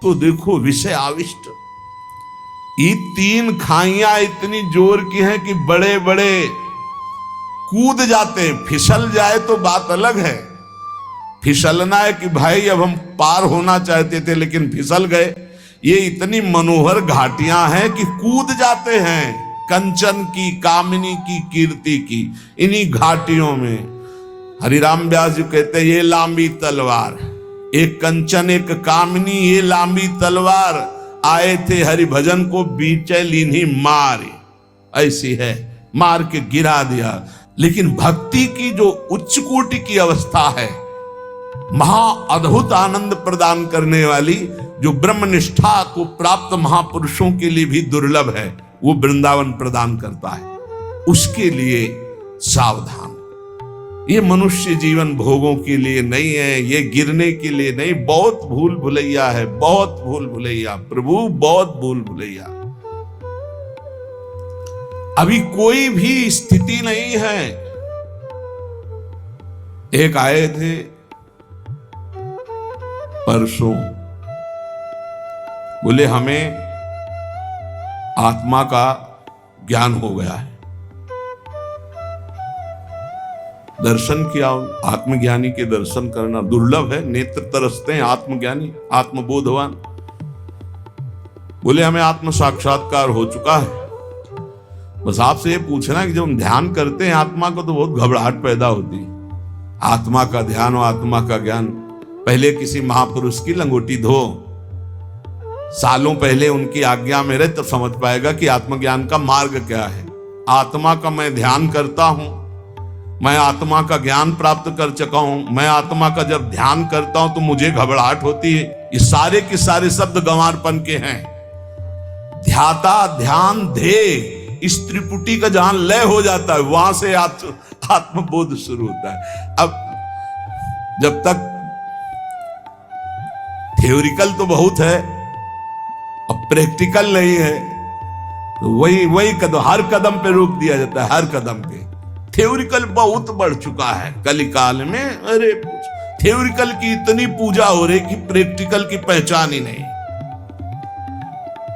इसको देखो, विषय आविष्ट। ये 3 खाइयां इतनी जोर की हैं कि बड़े बड़े कूद जाते हैं। फिसल जाए तो बात अलग है, फिसलना है कि भाई अब हम पार होना चाहते थे लेकिन फिसल गए। ये इतनी मनोहर घाटियां हैं कि कूद जाते हैं। कंचन की, कामिनी की, कीर्ति की, इन्हीं घाटियों में हरिराम व्यास जी कहते हैं, ये लांबी तलवार, एक कंचन एक कामिनी, ये लांबी तलवार, आए थे हरि भजन को बीचे लीनी मारे। ऐसी है, मार के गिरा दिया। लेकिन भक्ति की जो उच्च कोटि की अवस्था है, महा अद्भुत आनंद प्रदान करने वाली, जो ब्रह्मनिष्ठा को प्राप्त महापुरुषों के लिए भी दुर्लभ है, वो वृंदावन प्रदान करता है। उसके लिए सावधान। ये मनुष्य जीवन भोगों के लिए नहीं है, ये गिरने के लिए नहीं। बहुत भूल भुलैया है, बहुत भूल भुलैया प्रभु, बहुत भूल भुलैया। अभी कोई भी स्थिति नहीं है। एक आए थे परसों, बोले हमें आत्मा का ज्ञान हो गया है। दर्शन किया, आत्मज्ञानी के दर्शन करना दुर्लभ है, नेत्र तरसते हैं आत्मज्ञानी, आत्मबोधवान। बोले हमें आत्म साक्षात्कार हो चुका है। बस आपसे ये पूछना कि जब हम ध्यान करते हैं आत्मा को तो बहुत घबराहट पैदा होती है। आत्मा का ध्यान और आत्मा का ज्ञान, पहले किसी महापुरुष की लंगोटी धो, सालों पहले उनकी आज्ञा में रहे, तब समझ पाएगा कि आत्मज्ञान का मार्ग क्या है। आत्मा का मैं ध्यान करता हूं, मैं आत्मा का ज्ञान प्राप्त कर चुका हूं। मैं आत्मा का जब ध्यान करता हूं तो मुझे घबराहट होती है। ये सारे के सारे शब्द गंवारपन के हैं। ध्याता, ध्यान, ध्येय, इस त्रिपुटी का जहां लय हो जाता है, वहां से आत्मबोध शुरू होता है। अब जब तक थ्योरिकल तो बहुत है, अब प्रैक्टिकल नहीं है, तो वही कदम, हर कदम पे रोक दिया जाता है, हर कदम पे। थ्योरिकल बहुत बढ़ चुका है कलिकाल में। अरे थ्योरिकल की इतनी पूजा हो रही कि प्रैक्टिकल की पहचान ही नहीं।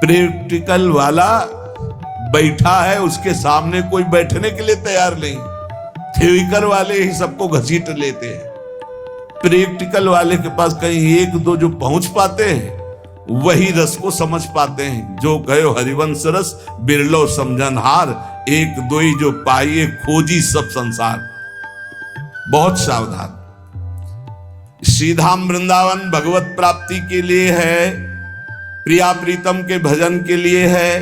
प्रैक्टिकल वाला बैठा है, उसके सामने कोई बैठने के लिए तैयार नहीं। थ्योरिकल वाले ही सबको घसीट लेते हैं। प्रैक्टिकल वाले के पास कहीं एक दो जो पहुंच पाते हैं, वही रस को समझ पाते हैं। जो गयो हरिवंश रस, बिरलो समझनहार, एक दो ही जो पाइए खोजी सब संसार। बहुत सावधान। श्रीधाम वृंदावन भगवत प्राप्ति के लिए है, प्रिया प्रीतम के भजन के लिए है,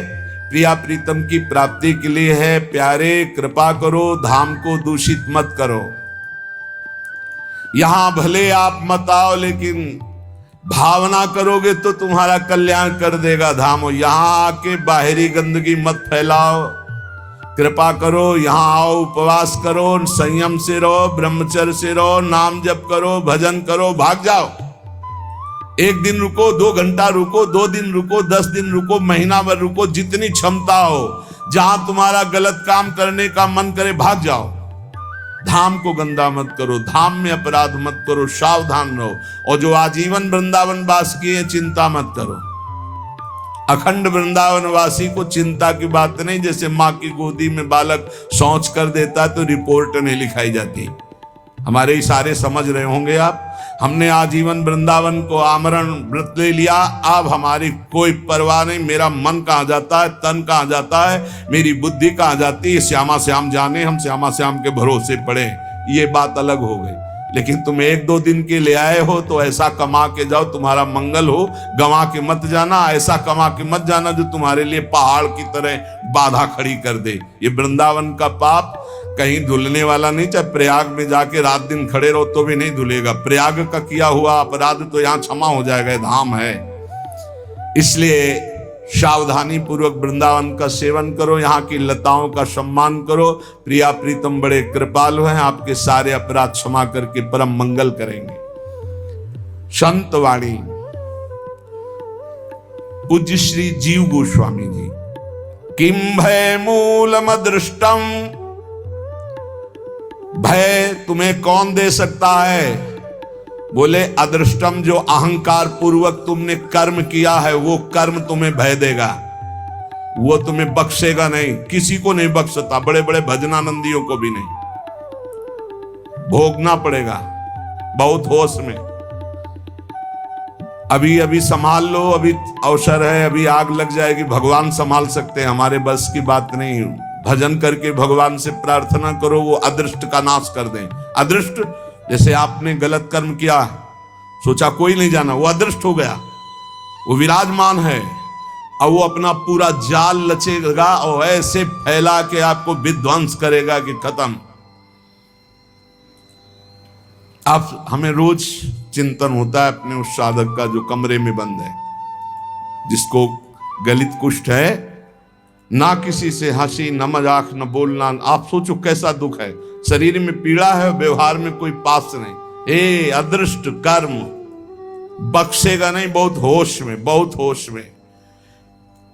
प्रिया प्रीतम की प्राप्ति के लिए है। प्यारे कृपा करो, धाम को दूषित मत करो। यहां भले आप मत आओ, लेकिन भावना करोगे तो तुम्हारा कल्याण कर देगा धाम। यहां आके बाहरी गंदगी मत फैलाओ, कृपा करो, यहां आओ, उपवास करो, संयम से रहो, ब्रह्मचर्य से रहो, नाम जप करो, भजन करो, भाग जाओ। 1 दिन रुको, 2 घंटा रुको, 2 दिन रुको, 10 दिन रुको, महीना भर रुको, जितनी क्षमता हो। जहां तुम्हारा गलत काम करने का मन करे, भाग जाओ। धाम को गंदा मत करो, धाम में अपराध मत करो, सावधान रहो। और जो आजीवन वृंदावन वास किए, चिंता मत करो। अखंड वृंदावन वासी को चिंता की बात नहीं। जैसे माँ की गोदी में बालक शौच कर देता है तो रिपोर्ट नहीं लिखाई जाती। हमारे इशारे समझ रहे होंगे आप। हमने आजीवन वृंदावन को आमरण व्रत ले लिया, अब हमारी कोई परवाह नहीं। मेरा मन कहाँ जाता है, तन कहाँ जाता है, मेरी बुद्धि कहाँ जाती है, श्यामा श्याम जाने, हम श्यामा श्याम के भरोसे पड़े। ये बात अलग हो गई। लेकिन तुम 1-2 दिन के ले आए हो तो ऐसा कमा के जाओ तुम्हारा मंगल हो। गंवा के मत जाना, ऐसा कमा के मत जाना जो तुम्हारे लिए पहाड़ की तरह बाधा खड़ी कर दे। ये वृंदावन का पाप कहीं धुलने वाला नहीं। चाहे प्रयाग में जाके रात दिन खड़े रहो तो भी नहीं धुलेगा। प्रयाग का किया हुआ अपराध तो यहाँ क्षमा हो जाएगा, धाम है। इसलिए सावधानी पूर्वक वृंदावन का सेवन करो, यहाँ की लताओं का सम्मान करो। प्रिया प्रीतम बड़े कृपालु हैं, आपके सारे अपराध क्षमा करके परम मंगल करेंगे। संत वाणी पूज्य श्री जीव गोस्वामी जी। किम भय मूलम दृष्टम, भय तुम्हें कौन दे सकता है? बोले अदृष्टम, जो अहंकार पूर्वक तुमने कर्म किया है वो कर्म तुम्हें भय देगा, वो तुम्हें बख्शेगा नहीं, किसी को नहीं बख्शता, बड़े बड़े भजनानंदियों को भी नहीं, भोगना पड़ेगा। बहुत होश में, अभी अभी संभाल लो, अभी अवसर है, अभी आग लग जाएगी, भगवान संभाल सकते हैं, हमारे बस की बात नहीं। भजन करके भगवान से प्रार्थना करो वो अदृष्ट का नाश कर दें। अदृष्ट जैसे आपने गलत कर्म किया, सोचा कोई नहीं जाना, वो अदृष्ट हो गया, वो विराजमान है और वो अपना पूरा जाल लचेगा और ऐसे फैला के आपको विध्वंस करेगा कि खत्म। आप हमें रोज चिंतन होता है अपने उस साधक का जो कमरे में बंद है, जिसको गलित कुष्ठ है, ना किसी से हंसी, न मजाक, न बोलना। आप सोचो कैसा दुख है, शरीर में पीड़ा है, व्यवहार में कोई पास नहीं। ए अदृष्ट कर्म बख्शेगा नहीं, बहुत होश में, बहुत होश में।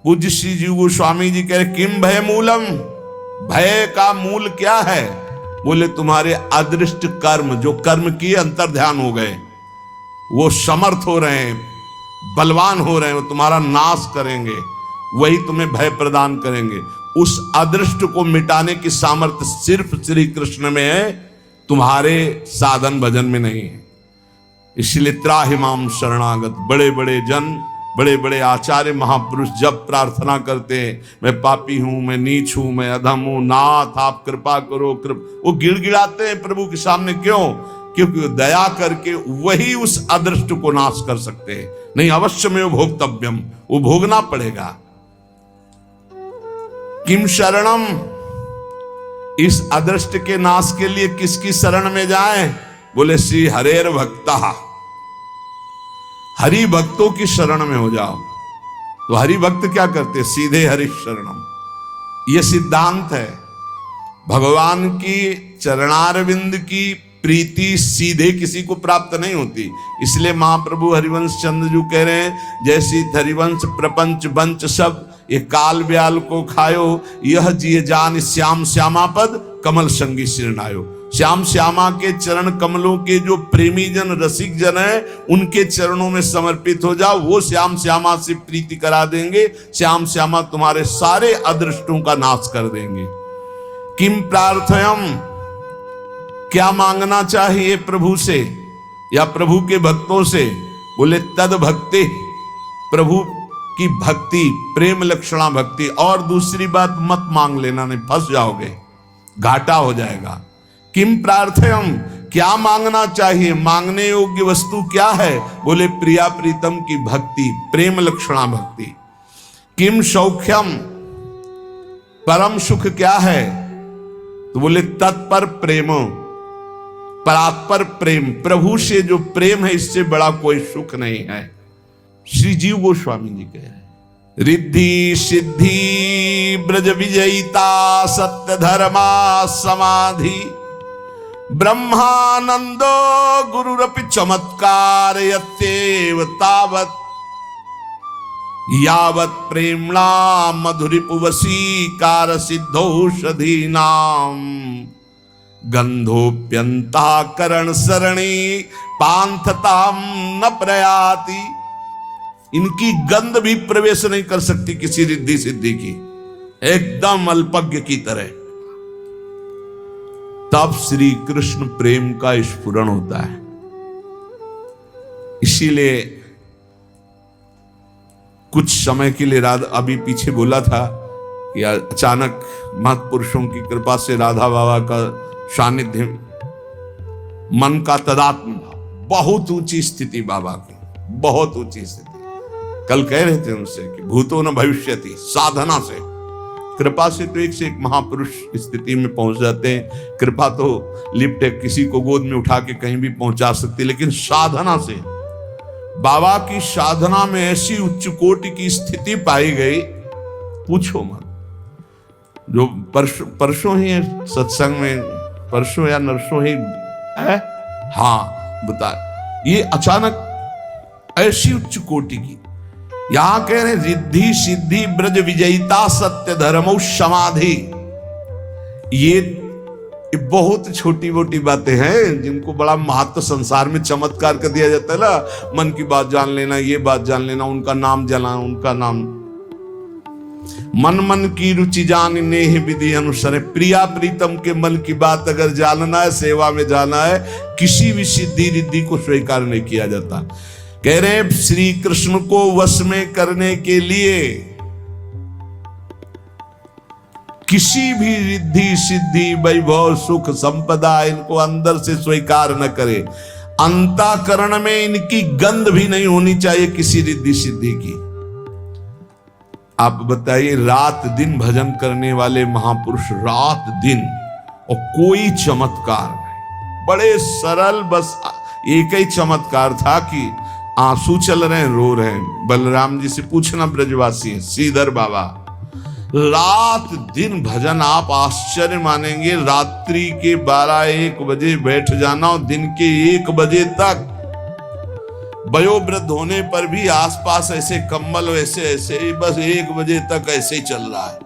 पूज्य श्री जीव गोस्वामी जी कह रहे किम भय मूलम, भय का मूल क्या है? बोले तुम्हारे अदृष्ट कर्म, जो कर्म किए अंतर ध्यान हो गए, वो समर्थ हो रहे हैं, बलवान हो रहे हैं, वो तुम्हारा नाश करेंगे, वही तुम्हें भय प्रदान करेंगे। उस अदृष्ट को मिटाने की सामर्थ्य सिर्फ श्री कृष्ण में है, तुम्हारे साधन भजन में नहीं है। इसलिए त्राहिमाम शरणागत, बड़े बड़े जन, बड़े बड़े आचार्य महापुरुष जब प्रार्थना करते हैं, मैं पापी हूं, मैं नीच हूं, मैं अधम हूं, नाथ आप कृपा करो, वो गिड़गिड़ाते हैं प्रभु के सामने। क्यों? क्योंकि दया करके वही उस अदृष्ट को नाश कर सकते हैं। नहीं, अवश्य में वो भोक्तव्यम, वो भोगना पड़ेगा। किम शरणम, इस अदृष्ट के नाश के लिए किसकी शरण में जाएं? बोले श्री हरेर भक्ता, हरि भक्तों की शरण में हो जाओ। तो हरि भक्त क्या करते? सीधे हरि शरणम। यह सिद्धांत है, भगवान की चरणारविंद की प्रीति सीधे किसी को प्राप्त नहीं होती। इसलिए महाप्रभु हरिवंश चंद्र जी कह रहे हैं, जैसी हरिवंश प्रपंच बंच सब ये काल ब्याल को खायो, यह जिये जान श्याम श्यामा पद कमल संगी सिरनायो। श्याम श्यामा के चरण कमलों के जो प्रेमी जन, रसिक जन है, उनके चरणों में समर्पित हो जाओ, वो श्याम श्यामा से प्रीति करा देंगे। श्याम श्यामा तुम्हारे सारे अदृष्टों का नाश कर देंगे। किम प्रार्थयम, क्या मांगना चाहिए प्रभु से या प्रभु के भक्तों से? बोले तद भक्ति, प्रभु की भक्ति, प्रेम लक्षणा भक्ति। और दूसरी बात मत मांग लेना, नहीं फंस जाओगे, घाटा हो जाएगा। किम प्रार्थयम, क्या मांगना चाहिए? मांगने योग्य वस्तु क्या है? बोले प्रिया प्रीतम की भक्ति, प्रेम लक्षणा भक्ति। किम सौख्यम, परम सुख क्या है? तो बोले तत्पर प्रेम, परात्पर प्रेम, प्रभु से जो प्रेम है, इससे बड़ा कोई सुख नहीं है। श्री जीव गोस्वामी जी कह रहे, रिद्धि सिद्धि ब्रज विजयिता सत्य धर्मा समाधि, ब्रह्मानंदो गुरुरपि चमत्कार यत्येव तावत्, यावत् प्रेम्णा मधुरिपुवशीकार सिद्धौषधीनाम, गंधोप्यंता करण सरणी पांथताम न प्रयाति। इनकी गंध भी प्रवेश नहीं कर सकती किसी रिद्धि सिद्धि की, एकदम अल्पज्ञ की तरह। तब श्री कृष्ण प्रेम का स्फुरण होता है। इसीलिए कुछ समय के लिए राधा, अभी पीछे बोला था कि अचानक महत्पुरुषों की कृपा से राधा बाबा का सानिध्य, मन का तदात्म भाव, बहुत ऊंची स्थिति बाबा की, बहुत ऊंची स्थिति। कल कह रहे थे उनसे कि भूतो न भविष्यति, साधना से, कृपा से तो एक से एक महापुरुष स्थिति में पहुंच जाते हैं। कृपा तो लिफ्ट है, किसी को गोद में उठा के कहीं भी पहुंचा सकती, लेकिन साधना से, बाबा की साधना में ऐसी उच्च कोटि की स्थिति पाई गई, पूछो मत। जो परसों ही सत्संग में, परसों या नरसों ही है, हाँ बता, ये अचानक ऐसी उच्च कोटि की। यहां कह रहे रिद्धि सिद्धि ब्रज विजयिता सत्य धर्मो समाधि, ये ये बहुत छोटी मोटी बातें हैं जिनको बड़ा महत्व संसार में चमत्कार कर दिया जाता है ना। मन की बात जान लेना, ये बात जान लेना, उनका नाम जाना, उनका नाम। मन मन की रुचि जानने ही विधि अनुसार, प्रिया प्रीतम के मन की बात अगर जानना है, सेवा में जाना है, किसी भी सिद्धि रिद्धि को स्वीकार नहीं किया जाता। कह रहे श्री कृष्ण को वश में करने के लिए किसी भी रिद्धि सिद्धि वैभव सुख संपदा इनको अंदर से स्वीकार न करे। अंतःकरण में इनकी गंध भी नहीं होनी चाहिए किसी रिद्धि सिद्धि की। आप बताइए, रात दिन भजन करने वाले महापुरुष, रात दिन, और कोई चमत्कार नहीं, बड़े सरल, बस एक ही चमत्कार था कि आंसू चल रहे हैं, रो रहे हैं। बलराम जी से पूछना, ब्रजवासी हैं, श्रीधर बाबा, रात दिन भजन, आप आश्चर्य मानेंगे, रात्रि के 12-1 बजे बैठ जाना और दिन के 1 बजे तक, वयोवृद्ध होने पर भी आसपास ऐसे कम्बल, वैसे ऐसे, बस 1 बजे तक ऐसे ही चल रहा है।